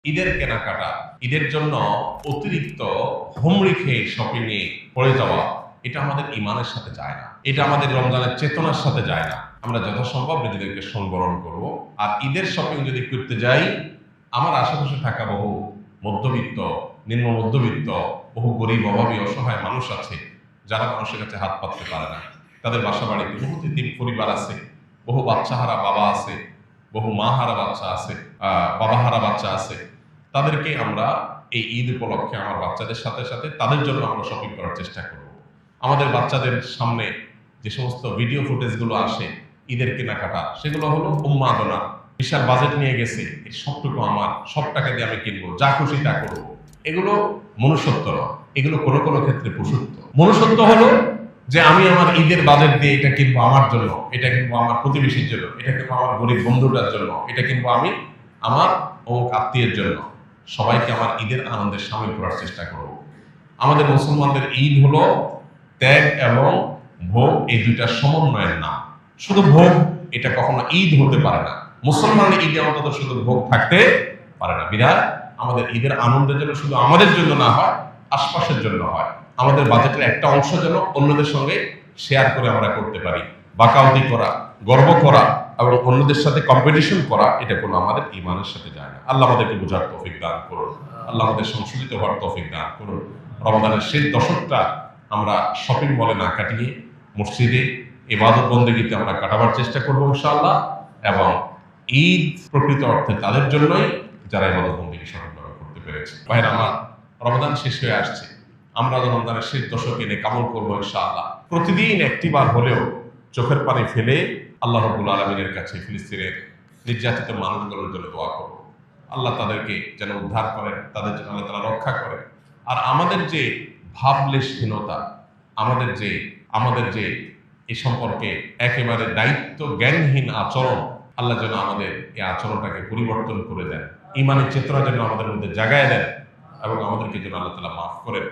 ঈদের কেনাকাটা, ঈদের জন্য অতিরিক্ত হুমড়ি খেয়ে শপিং এ পড়ে যাওয়া, এটা আমাদের ঈমানের সাথে যায় না। এটা আমাদের রমজানের চেতনার সাথে যায় না। আমরা যথাসম্ভব নিজেদেরকে সংবরণ করব। আর ঈদের শপিং যদি করতে যাই, আমার আশেপাশে থাকা বহু মধ্যবিত্ত, নিম্ন মধ্যবিত্ত, বহু গরিব, অভাবী, অসহায় মানুষ আছে যারা মানুষের কাছে হাত পাততে পারে না। তাদের বাসা বাড়িতে বহু তিন পরিবার আছে, বহু বাচ্চাহারা বাবা আছে, বহু মা হারা বাচ্চা আছে, বাবা হারা বাচ্চা আছে। তাদেরকে আমরা এই ঈদ উপলক্ষে আমার বাচ্চাদের সাথে সাথে তাদের জন্য আমরা শপিং করার চেষ্টা করব। আমাদের বাচ্চাদের সামনে যে সমস্ত ভিডিও ফুটেজগুলো আসে ঈদের কেনাকাটা, সেগুলো হলো উন্মাদনা। বিশাল বাজেট নিয়ে গেছে, এই সবটুকু আমার, সব টাকা দিয়ে আমি কিনবো, যা খুশি তা করবো। এগুলো মনুষ্যত্ব নয়, এগুলো কোনো কোনো ক্ষেত্রে পশুত্ব। মনুষ্যত্ব হলো যে আমি আমার ঈদের বাজেট দিয়ে এটা কিনবো আমার জন্য, এটা কিনবো আমার প্রতিবেশীর জন্য, এটা কিনবো আমার গরিব বন্ধুটার জন্য, এটা কিনবো আমি আমার অমুক আত্মীয়ের জন্য। সবাইকে আমার ঈদের আনন্দের সামিল করার চেষ্টা করব। আমাদের মুসলমানদের ঈদ হলো ত্যাগ এবং ভোগ, এই দুইটার সমন্বয়ের নাম। শুধু ভোগ এটা কখনো ঈদ হতে পারে না। মুসলমানের ঈদে অন্তত শুধু ভোগ থাকতে পারে না। বিধায় আমাদের ঈদের আনন্দের জন্য শুধু আমাদের জন্য না হয়, আশপাশের জন্য হয়। আমাদের বাজেটের একটা অংশ যেন অন্যদের সঙ্গে শেয়ার করে আমরা করতে পারি। বাকাউতি করা, গর্ব করা এবং অন্যদের সাথে কম্পিটিশন করা, এটা কোনো আমাদের ঈমানের সাথে যায় না। আল্লাহ আমাদেরকে বোঝার তৌফিক দান করুন, আল্লাহ আমাদের সংশোধিত হওয়ার তৌফিক দান করুন। রমজানের শেষ দশকটা আমরা শপিং মলে না কাটিয়ে মসজিদে ইবাদত বন্দেগীতে আমরা কাটাবার চেষ্টা করবো ইনশাআল্লাহ। এবং ঈদ প্রকৃত অর্থে তাদের জন্যই যারা ইবাদত বন্দেগী সঠিকভাবে করতে পেরেছে। ভাইরা আমার, রমজান শেষ হয়ে আসছে, আমরা রমজানের শেষ দশকে এনে কামল করবো ইনশাআল্লাহ। প্রতিদিন একটিবার হলেও চোখের পানি ফেলে আল্লাহ রাব্বুল আলামিনের কাছে ফিলিস্তিনের নির্যাতিত মানুষগুলোর জন্য দোয়া করব। আল্লাহ তাদেরকে যেন উদ্ধার করেন, তাদের যেন আল্লাহ তাআলা রক্ষা করেন। আর আমাদের যে ভাবলেশহীনতা, আমাদের যে এ সম্পর্কে একেবারে দায়িত্ব জ্ঞানহীন আচরণ, আল্লাহ যেন আমাদের এই আচরণটাকে পরিবর্তন করে দেন। ঈমানের চেতনা যেন আমাদের মধ্যে জাগায় দেন এবং আমাদেরকে যেন আল্লাহ তাআলা মাফ করেন।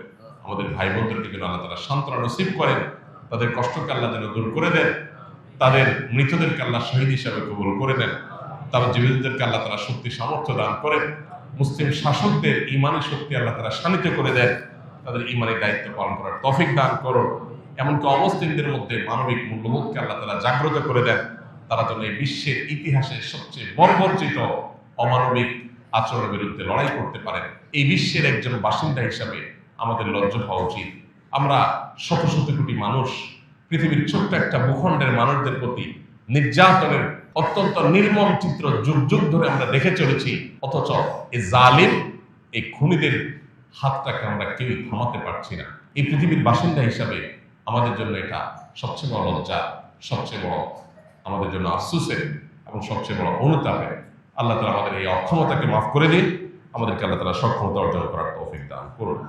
আমাদের ভাই বোনদেরকে যেন আল্লাহ তাআলা সান্ত্বনা নসিব করেন, তাদের কষ্টকে আল্লাহ যেন দূর করে দেন, তাদের মৃতদেরকে আল্লাহ শহীদ হিসাবে কবুল করে নেন, তাদের জীবিতদেরকে আল্লাহ তাআলা শক্তি সামর্থ্য দান করেন। মুসলিম শাসকদের ঈমানের শক্তি আল্লাহ তাআলা শানিত করে দেন, তাদের ঈমানের দায়িত্ব পালন করার তৌফিক দান করুন। এমনকি অমুসলিমদের মধ্যে মানবিক মূল্যবোধকে আল্লাহ তাআলা জাগ্রত করে দেন। তারা যেন এই বিশ্বের ইতিহাসের সবচেয়ে বর্বরচিত অমানবিক আচরণের বিরুদ্ধে লড়াই করতে পারেন। এই বিশ্বের একজন বাসিন্দা হিসাবে আমাদের লজ্জা হওয়া উচিত। আমরা শত শত কোটি মানুষ, পৃথিবীর ছোট্ট একটা ভূখণ্ডের মানুষদের প্রতি নির্যাতনের অত্যন্ত নির্মম চিত্র যুগ যুগ ধরে আমরা দেখে চলেছি। অথচ এই জালিম, এই খুনিদের হাতটাকে আমরা কেউই থামাতে পারছি না। এই পৃথিবীর বাসিন্দা হিসাবে আমাদের জন্য এটা সবচেয়ে বড় লজ্জা, সবচেয়ে বড় আমাদের জন্য আফসোসের এবং সবচেয়ে বড় অনুতাপের। আল্লাহ তাআলা আমাদের এই অক্ষমতাকে মাফ করে দিন, আমাদেরকে আল্লাহ তাআলা সক্ষমতা অর্জন করার তৌফিক দান করুন।